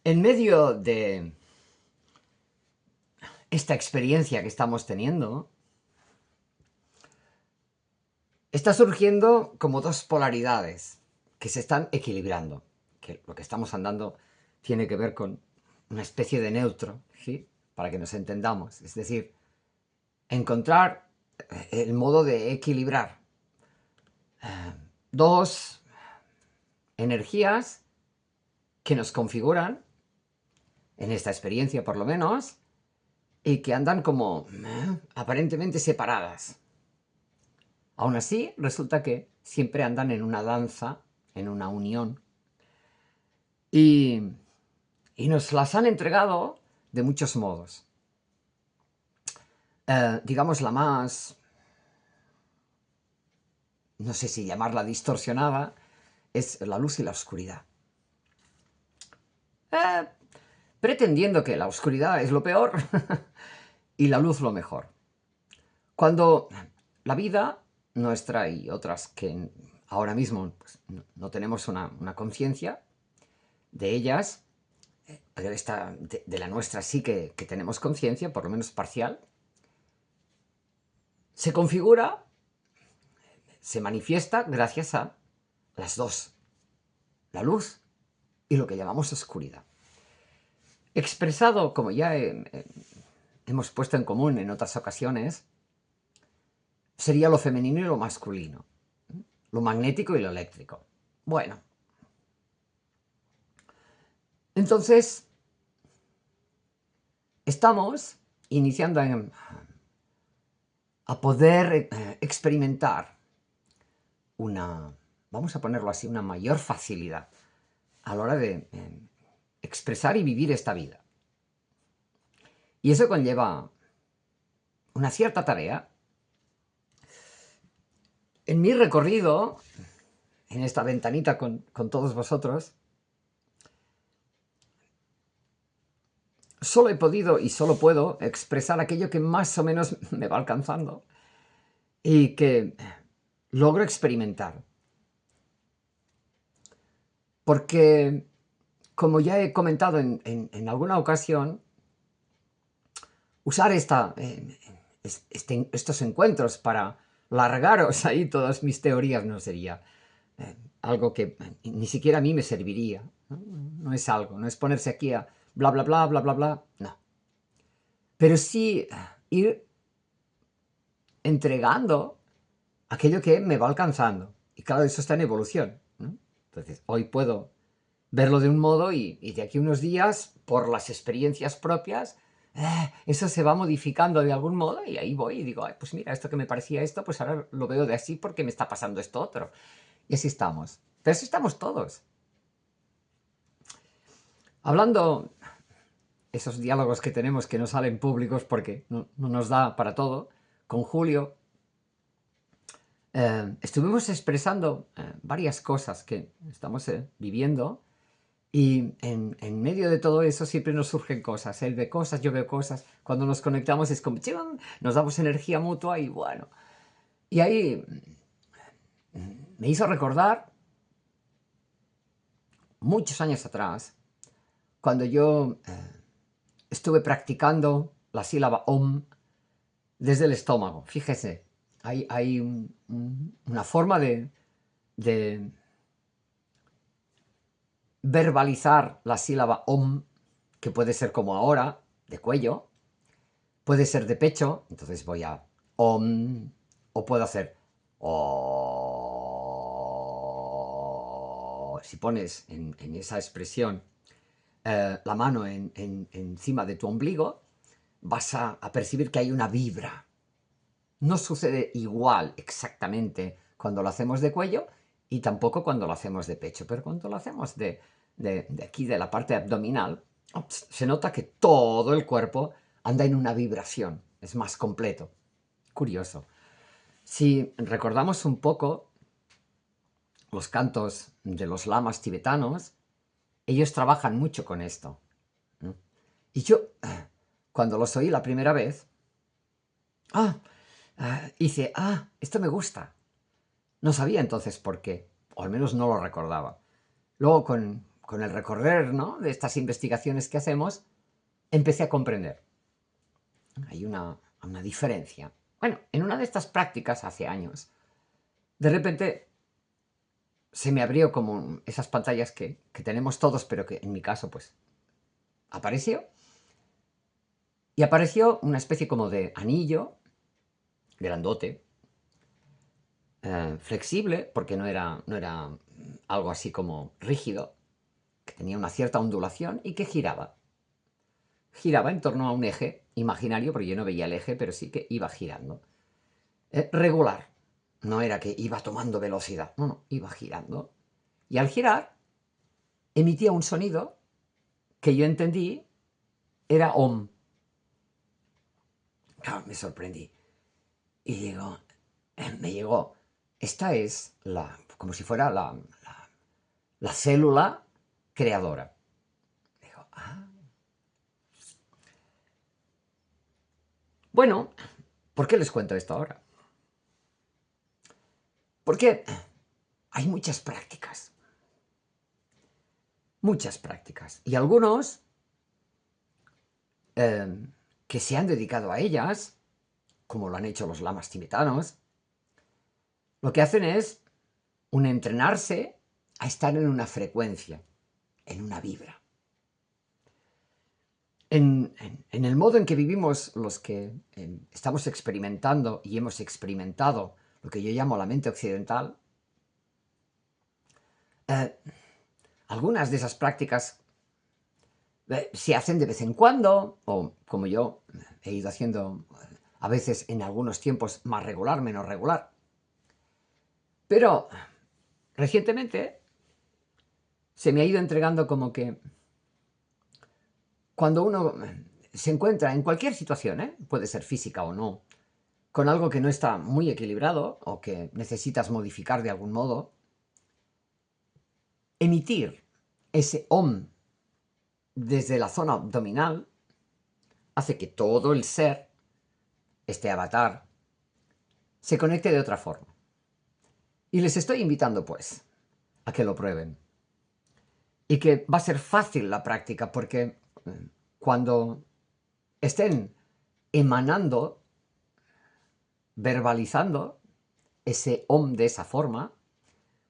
En medio de esta experiencia que estamos teniendo, está surgiendo como dos polaridades que se están equilibrando. Que lo que estamos andando tiene que ver con una especie de neutro, ¿sí? Para que nos entendamos. Es decir, encontrar el modo de equilibrar dos energías que nos configuran, en esta experiencia por lo menos, y que andan como aparentemente separadas. Aún así, resulta que siempre andan en una danza, en una unión, y, y nos las han entregado de muchos modos. Digamos la más, no sé si llamarla distorsionada, es la luz y la oscuridad. Eh, Pretendiendo que la oscuridad es lo peor y la luz lo mejor. Cuando la vida nuestra y otras que ahora mismo pues, no tenemos una conciencia de ellas, pero esta de la nuestra sí que tenemos conciencia, por lo menos parcial, se configura, se manifiesta gracias a las dos, la luz y lo que llamamos oscuridad. Expresado, como ya hemos puesto en común en otras ocasiones, sería lo femenino y lo masculino, lo magnético y lo eléctrico. Bueno, entonces estamos iniciando a poder experimentar una, vamos a ponerlo así, una mayor facilidad a la hora de expresar y vivir esta vida. Y eso conlleva una cierta tarea. En mi recorrido, en esta ventanita con todos vosotros, solo he podido y solo puedo expresar aquello que más o menos me va alcanzando y que logro experimentar. Porque, como ya he comentado en alguna ocasión, usar estos encuentros para largaros ahí todas mis teorías no sería algo que ni siquiera a mí me serviría. No es algo, no es ponerse aquí a bla, bla, bla, bla, bla, bla, no. Pero sí ir entregando aquello que me va alcanzando. Y claro, eso está en evolución, ¿no? Entonces, hoy puedo verlo de un modo y de aquí a unos días, por las experiencias propias, eso se va modificando de algún modo y ahí voy y digo, ay, pues mira, esto que me parecía esto, pues ahora lo veo de así porque me está pasando esto otro. Y así estamos. Pero así estamos todos. Hablando esos diálogos que tenemos que no salen públicos porque no nos da para todo, con Julio estuvimos expresando varias cosas que estamos viviendo y en medio de todo eso siempre nos surgen cosas. Él ve cosas, yo veo cosas. Cuando nos conectamos es como ¡chim! Nos damos energía mutua y bueno. Y ahí me hizo recordar muchos años atrás cuando yo estuve practicando la sílaba OM desde el estómago. Fíjese, hay una forma de verbalizar la sílaba OM, que puede ser como ahora, de cuello, puede ser de pecho, entonces voy a OM, o puedo hacer O. Si pones en esa expresión la mano encima de tu ombligo, vas a percibir que hay una vibra. No sucede igual exactamente cuando lo hacemos de cuello y tampoco cuando lo hacemos de pecho, pero cuando lo hacemos de aquí, de la parte abdominal, se nota que todo el cuerpo anda en una vibración, es más completo. Curioso. Si recordamos un poco los cantos de los lamas tibetanos, ellos trabajan mucho con esto. Y yo, cuando los oí la primera vez, hice, esto me gusta. No sabía entonces por qué, o al menos no lo recordaba. Luego, con con el recorrer, ¿no?, de estas investigaciones que hacemos, empecé a comprender. Hay una diferencia. Bueno, en una de estas prácticas, hace años, de repente se me abrió como esas pantallas que tenemos todos, pero que en mi caso, pues, apareció. Y apareció una especie como de anillo, grandote, flexible, porque no era algo así como rígido, que tenía una cierta ondulación y que giraba. Giraba en torno a un eje imaginario, porque yo no veía el eje, pero sí que iba girando. Regular. No era que iba tomando velocidad, no, iba girando. Y al girar, emitía un sonido que yo entendí era Om. Claro, me sorprendí. Y digo, me llegó, esta es como si fuera la célula creadora. Digo, ah. Bueno, ¿por qué les cuento esto ahora? Porque hay muchas prácticas. Muchas prácticas. Y algunos que se han dedicado a ellas, como lo han hecho los lamas tibetanos, lo que hacen es entrenarse a estar en una frecuencia, en una vibra. En el modo en que vivimos los que estamos experimentando y hemos experimentado lo que yo llamo la mente occidental, algunas de esas prácticas se hacen de vez en cuando, o como yo he ido haciendo a veces en algunos tiempos más regular, menos regular. Pero recientemente se me ha ido entregando como que cuando uno se encuentra en cualquier situación, puede ser física o no, con algo que no está muy equilibrado o que necesitas modificar de algún modo, emitir ese Om desde la zona abdominal hace que todo el ser, este avatar, se conecte de otra forma. Y les estoy invitando, pues, a que lo prueben. Y que va a ser fácil la práctica porque cuando estén emanando, verbalizando ese Om de esa forma,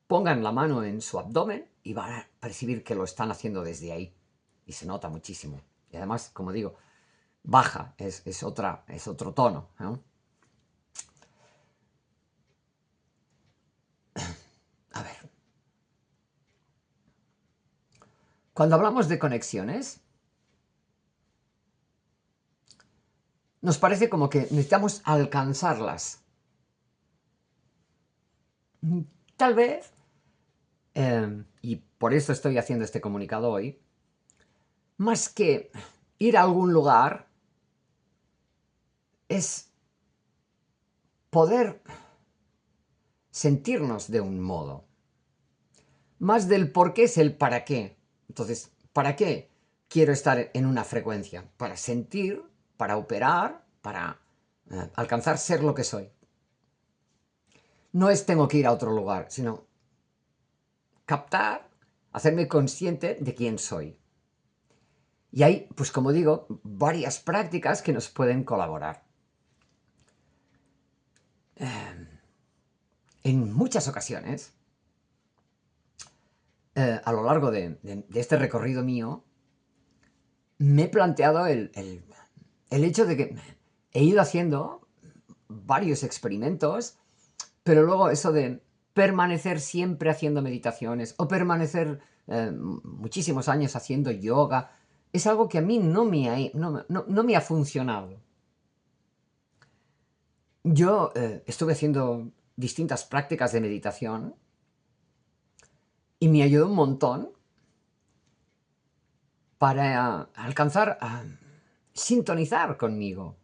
pongan la mano en su abdomen y van a percibir que lo están haciendo desde ahí. Y se nota muchísimo. Y además, como digo, baja, es otro tono, ¿no? A ver. Cuando hablamos de conexiones, nos parece como que necesitamos alcanzarlas. Tal vez, y por eso estoy haciendo este comunicado hoy, más que ir a algún lugar, es poder sentirnos de un modo. Más del por qué es el para qué. Entonces, ¿para qué quiero estar en una frecuencia? Para sentir, para operar, para alcanzar ser lo que soy. No es tengo que ir a otro lugar, sino captar, hacerme consciente de quién soy. Y hay, pues como digo, varias prácticas que nos pueden colaborar. En muchas ocasiones, a lo largo de este recorrido mío, me he planteado el hecho de que he ido haciendo varios experimentos, pero luego eso de permanecer siempre haciendo meditaciones o permanecer muchísimos años haciendo yoga, es algo que a mí no me ha funcionado. Yo estuve haciendo distintas prácticas de meditación y me ayudó un montón para alcanzar a sintonizar conmigo.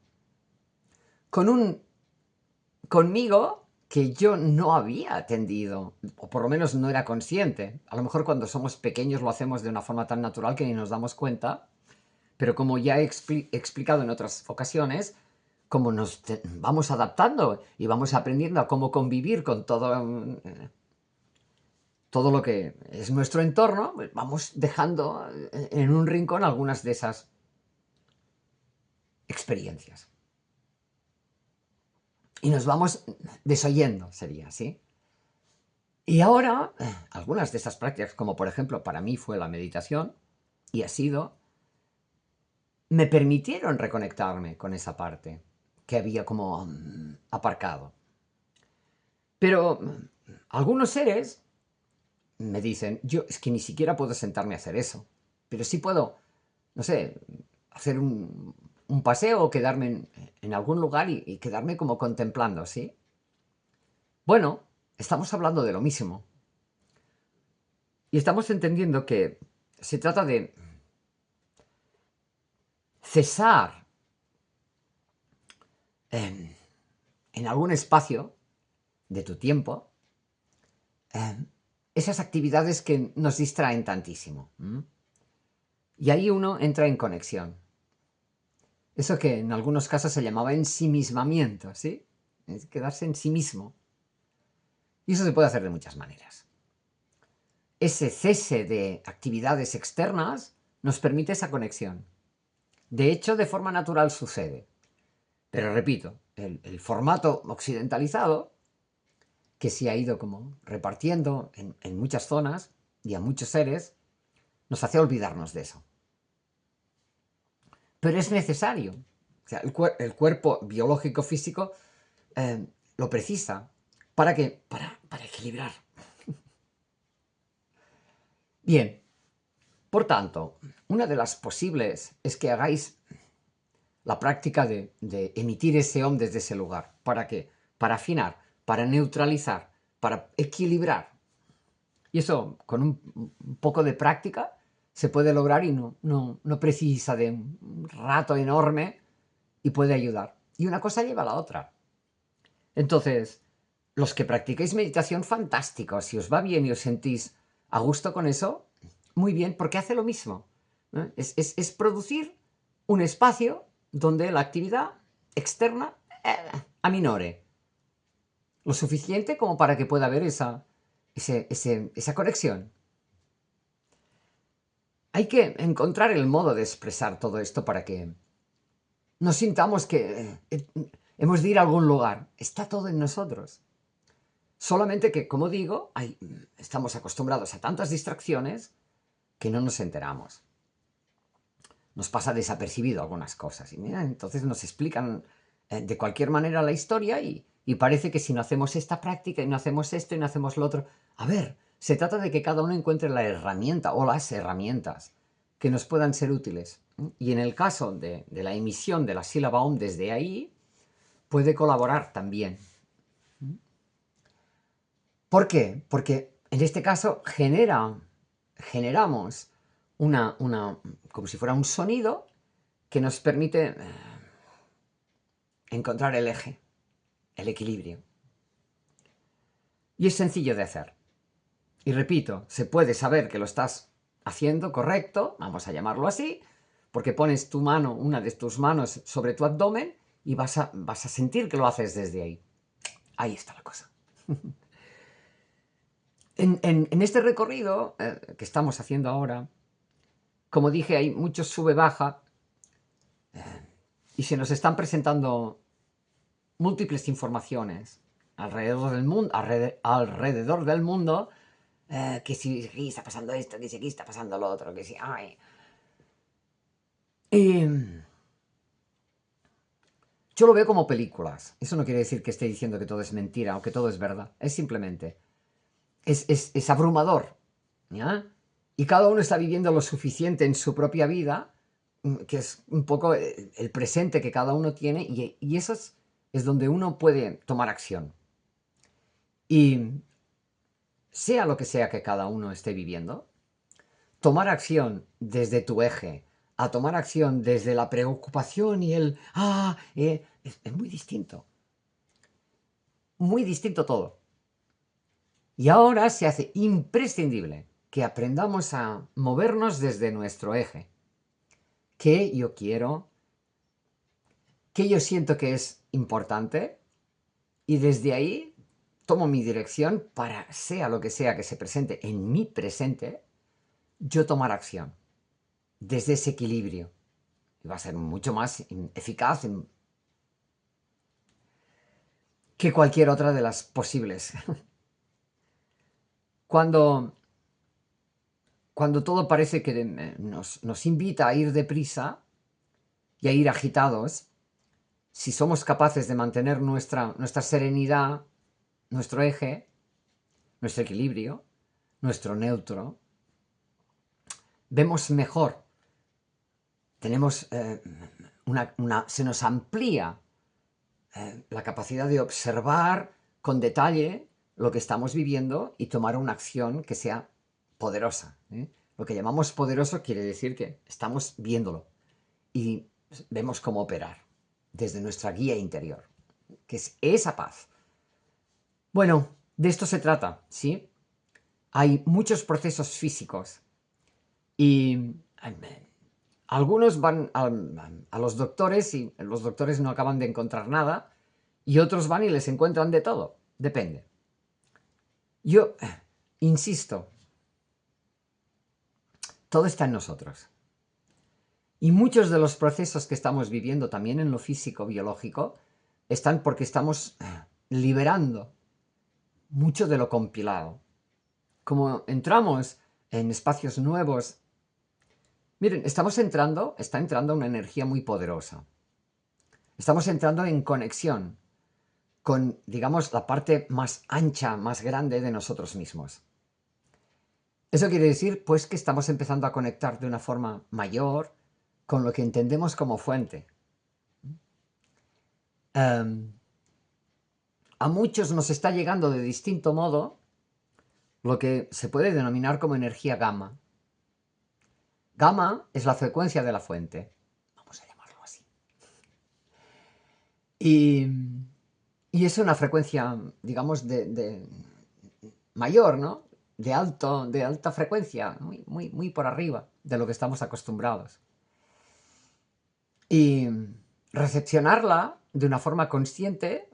Conmigo que yo no había atendido, o por lo menos no era consciente. A lo mejor cuando somos pequeños lo hacemos de una forma tan natural que ni nos damos cuenta, pero como ya he explicado en otras ocasiones, como nos vamos adaptando y vamos aprendiendo a cómo convivir con todo. todo lo que es nuestro entorno, pues vamos dejando en un rincón algunas de esas experiencias. Y nos vamos desoyendo, sería así. Y ahora, algunas de estas prácticas, como por ejemplo para mí fue la meditación, y ha sido, me permitieron reconectarme con esa parte que había como aparcado. Pero algunos seres me dicen, yo es que ni siquiera puedo sentarme a hacer eso, pero sí puedo, no sé, hacer un paseo o quedarme en algún lugar y quedarme como contemplando, ¿sí? Bueno, estamos hablando de lo mismo. Y estamos entendiendo que se trata de cesar en algún espacio de tu tiempo esas actividades que nos distraen tantísimo. Y ahí uno entra en conexión. Eso que en algunos casos se llamaba ensimismamiento, ¿sí? Es quedarse en sí mismo. Y eso se puede hacer de muchas maneras. Ese cese de actividades externas nos permite esa conexión. De hecho, de forma natural sucede. Pero repito, el formato occidentalizado, que se ha ido como repartiendo en muchas zonas y a muchos seres, nos hace olvidarnos de eso. Pero es necesario. O sea, el cuerpo biológico físico lo precisa. ¿Para qué? Para equilibrar. Bien, por tanto, una de las posibles es que hagáis la práctica de emitir ese om desde ese lugar. ¿Para qué? Para afinar, para neutralizar, para equilibrar. Y eso, con un poco de práctica, se puede lograr y no precisa de un rato enorme y puede ayudar. Y una cosa lleva a la otra. Entonces, los que practicáis meditación, fantástico. Si os va bien y os sentís a gusto con eso, muy bien, porque hace lo mismo. Es producir un espacio donde la actividad externa aminore. Lo suficiente como para que pueda haber esa conexión. Hay que encontrar el modo de expresar todo esto para que nos sintamos que hemos de ir a algún lugar. Está todo en nosotros. Solamente que, como digo, estamos acostumbrados a tantas distracciones que no nos enteramos. Nos pasa desapercibido algunas cosas. Y mira, entonces nos explican de cualquier manera la historia y parece que si no hacemos esta práctica y no hacemos esto y no hacemos lo otro... A ver, se trata de que cada uno encuentre la herramienta o las herramientas que nos puedan ser útiles. Y en el caso de la emisión de la sílaba OM desde ahí, puede colaborar también. ¿Por qué? Porque en este caso generamos como si fuera un sonido que nos permite encontrar el eje, el equilibrio. Y es sencillo de hacer. Y repito, se puede saber que lo estás haciendo correcto, vamos a llamarlo así, porque pones tu mano, una de tus manos sobre tu abdomen y vas a sentir que lo haces desde ahí. Ahí está la cosa. En este recorrido que estamos haciendo ahora, como dije, hay mucho sube-baja y se nos están presentando múltiples informaciones alrededor del mundo, que si aquí está pasando esto, que si aquí está pasando lo otro, que si... Ay. Yo lo veo como películas. Eso no quiere decir que esté diciendo que todo es mentira o que todo es verdad. Es simplemente... Es abrumador, ¿ya? Y cada uno está viviendo lo suficiente en su propia vida, que es un poco el presente que cada uno tiene, y eso es donde uno puede tomar acción. Y sea lo que sea que cada uno esté viviendo, tomar acción desde tu eje, a tomar acción desde la preocupación y el... es muy distinto. Muy distinto todo. Y ahora se hace imprescindible que aprendamos a movernos desde nuestro eje. ¿Qué yo quiero? ¿Qué yo siento que es importante? Y desde ahí tomo mi dirección para, sea lo que sea que se presente en mi presente, yo tomar acción desde ese equilibrio. Y va a ser mucho más eficaz que cualquier otra de las posibles. Cuando todo parece que nos invita a ir deprisa y a ir agitados, si somos capaces de mantener nuestra serenidad, nuestro eje, nuestro equilibrio, nuestro neutro, vemos mejor. Tenemos se nos amplía la capacidad de observar con detalle lo que estamos viviendo y tomar una acción que sea poderosa. Lo que llamamos poderoso quiere decir que estamos viéndolo y vemos cómo operar desde nuestra guía interior, que es esa paz. Bueno, de esto se trata, ¿sí? Hay muchos procesos físicos y algunos van a los doctores y los doctores no acaban de encontrar nada y otros van y les encuentran de todo. Depende. Yo insisto, todo está en nosotros. Y muchos de los procesos que estamos viviendo también en lo físico, biológico, están porque estamos liberando mucho de lo compilado. Como entramos en espacios nuevos, miren, está entrando una energía muy poderosa. Estamos entrando en conexión con, digamos, la parte más ancha, más grande de nosotros mismos. Eso quiere decir, pues, que estamos empezando a conectar de una forma mayor con lo que entendemos como fuente. A muchos nos está llegando de distinto modo lo que se puede denominar como energía gamma. Gamma es la frecuencia de la fuente, vamos a llamarlo así. Y es una frecuencia, digamos, mayor, ¿no? De alta frecuencia, muy por arriba de lo que estamos acostumbrados. Y recepcionarla de una forma consciente,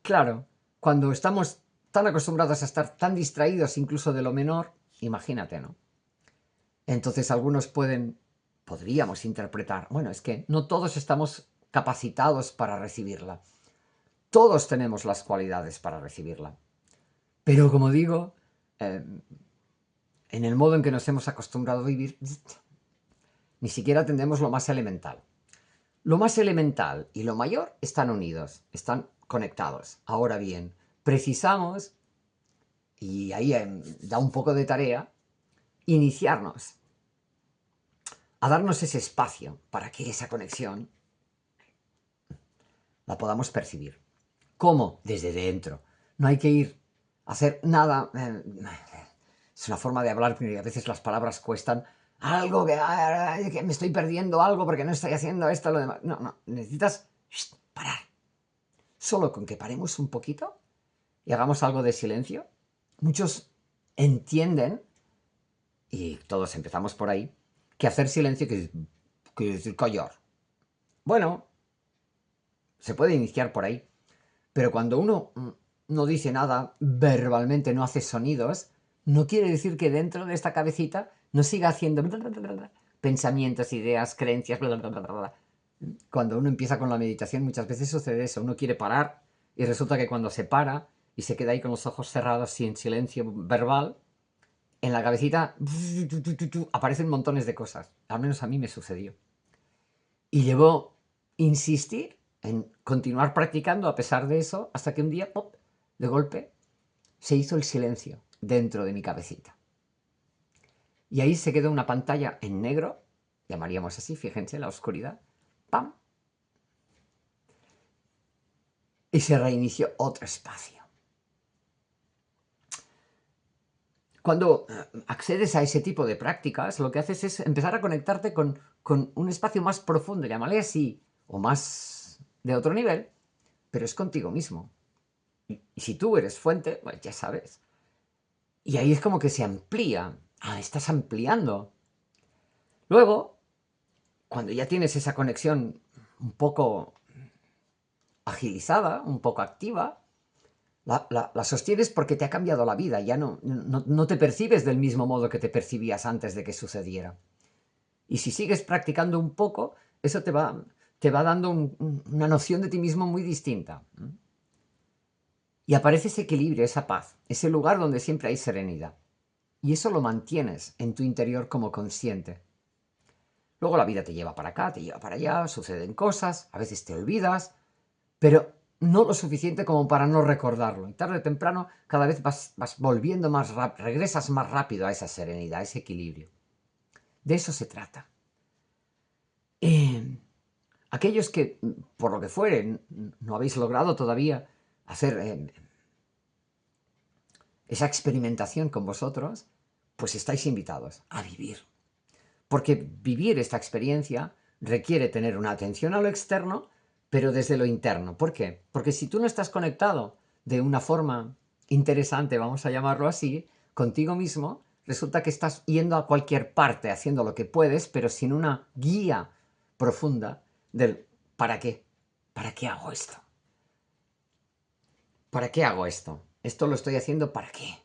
claro, cuando estamos tan acostumbrados a estar tan distraídos incluso de lo menor, imagínate, ¿no? Entonces algunos podríamos interpretar, bueno, es que no todos estamos capacitados para recibirla. Todos tenemos las cualidades para recibirla. Pero como digo, en el modo en que nos hemos acostumbrado a vivir, ni siquiera atendemos lo más elemental. Lo más elemental y lo mayor están unidos, están conectados. Ahora bien, precisamos, y ahí da un poco de tarea, iniciarnos a darnos ese espacio para que esa conexión la podamos percibir. ¿Cómo? Desde dentro. No hay que ir a hacer nada. Es una forma de hablar, pero a veces las palabras cuestan. Algo que me estoy perdiendo algo porque no estoy haciendo esto, lo demás. No, necesitas parar. Solo con que paremos un poquito y hagamos algo de silencio, muchos entienden, y todos empezamos por ahí, que hacer silencio quiere decir callar. Bueno, se puede iniciar por ahí, pero cuando uno no dice nada verbalmente, no hace sonidos, no quiere decir que dentro de esta cabecita no siga haciendo pensamientos, ideas, creencias, Cuando uno empieza con la meditación muchas veces sucede eso, uno quiere parar y resulta que cuando se para y se queda ahí con los ojos cerrados sin silencio verbal, en la cabecita aparecen montones de cosas. Al menos a mí me sucedió. Y llevó insistir en continuar practicando a pesar de eso, hasta que un día, ¡pop!, de golpe, se hizo el silencio dentro de mi cabecita. Y ahí se quedó una pantalla en negro, llamaríamos así, fíjense, la oscuridad, ¡pam! Y se reinició otro espacio. Cuando accedes a ese tipo de prácticas, lo que haces es empezar a conectarte con un espacio más profundo, llámale así, o más de otro nivel, pero es contigo mismo. Y si tú eres fuente, pues ya sabes. Y ahí es como que se amplía. Estás ampliando. Luego, cuando ya tienes esa conexión un poco agilizada, un poco activa, La sostienes porque te ha cambiado la vida, ya no te percibes del mismo modo que te percibías antes de que sucediera. Y si sigues practicando un poco, eso te va dando una noción de ti mismo muy distinta. Y aparece ese equilibrio, esa paz, ese lugar donde siempre hay serenidad. Y eso lo mantienes en tu interior como consciente. Luego la vida te lleva para acá, te lleva para allá, suceden cosas, a veces te olvidas, pero no lo suficiente como para no recordarlo. Y tarde o temprano cada vez vas volviendo más rápido, regresas más rápido a esa serenidad, a ese equilibrio. De eso se trata. Aquellos que, por lo que fuere, no habéis logrado todavía hacer esa experimentación con vosotros, pues estáis invitados a vivir. Porque vivir esta experiencia requiere tener una atención a lo externo, pero desde lo interno. ¿Por qué? Porque si tú no estás conectado de una forma interesante, vamos a llamarlo así, contigo mismo, resulta que estás yendo a cualquier parte, haciendo lo que puedes, pero sin una guía profunda del ¿para qué? ¿Para qué hago esto? ¿Para qué hago esto? Esto lo estoy haciendo ¿para qué?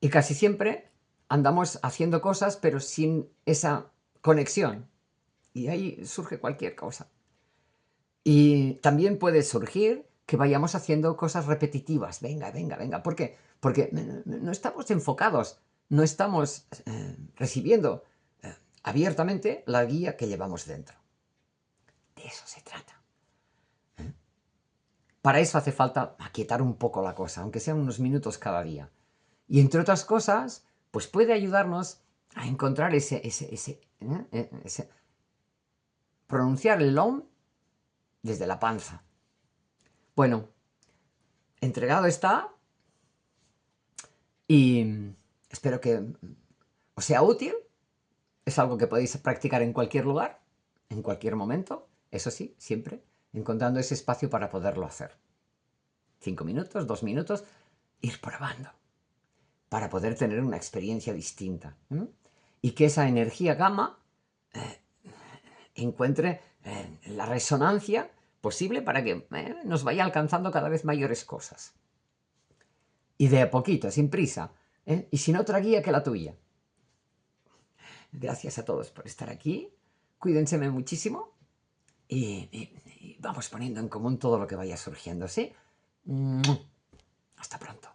Y casi siempre andamos haciendo cosas, pero sin esa conexión. Y ahí surge cualquier cosa. Y también puede surgir que vayamos haciendo cosas repetitivas. Venga, venga, venga. ¿Por qué? Porque no estamos enfocados, no estamos recibiendo abiertamente la guía que llevamos dentro. De eso se trata. Para eso hace falta aquietar un poco la cosa, aunque sean unos minutos cada día. Y entre otras cosas, pues puede ayudarnos a encontrar pronunciar el OM desde la panza. Bueno, entregado está y espero que os sea útil. Es algo que podéis practicar en cualquier lugar, en cualquier momento, eso sí, siempre encontrando ese espacio para poderlo hacer. 5 minutos, 2 minutos, ir probando para poder tener una experiencia distinta. Y que esa energía gamma encuentre la resonancia posible para que nos vaya alcanzando cada vez mayores cosas. Y de a poquito, sin prisa, y sin otra guía que la tuya. Gracias a todos por estar aquí. Cuídense muchísimo y vamos poniendo en común todo lo que vaya surgiendo, ¿sí? Hasta pronto.